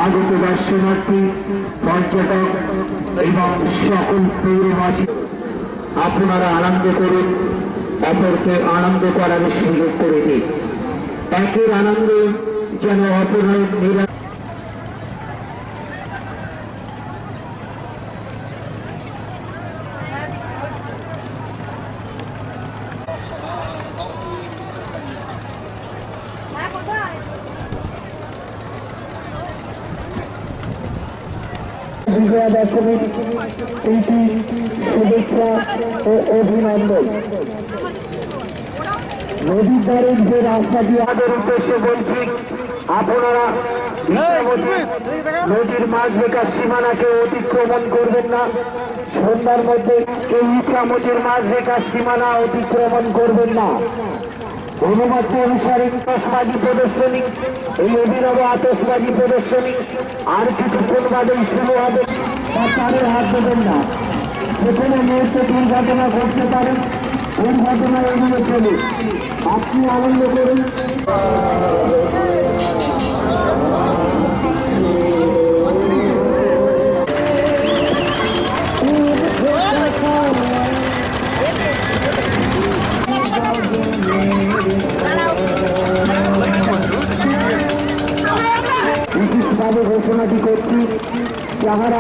আগত দর্শনার্থী, পর্যটক এবং সকল পৌরবাসী, আপনারা আনন্দ করুন, অপরকে আনন্দ করার সুযোগ করে দিন। একের আনন্দে যেন অপরের নিরাশ। বিজয়া দশমীর প্রীতি, শুভেচ্ছা ও অভিনন্দন। নদীর ধারের যে রাস্তা দিয়ে আমাদের উদ্দেশ্যে বলছি, আপনারা নদীর মাঝ রেখার সীমানাকে অতিক্রমণ করবেন না। সন্ধ্যার মধ্যে এই ইছামতির মাঝ রেখার সীমানা অতিক্রমণ করবেন না। অনুমতি অনুসারে আতশবাজি প্রদর্শনী, এই অভিনব আতশবাজি প্রদর্শনী আর কিছুক্ষণ বাদেই শুরু হবে। তাদের হাত দেবেন না, যেখানে মুহূর্তে দুর্ঘটনা ঘটতে পারে, দুর্ঘটনা এড়িয়ে চলুন। আপনি আনন্দ করুন। বিশেষভাবে ঘোষণাটি করছি, যাহারা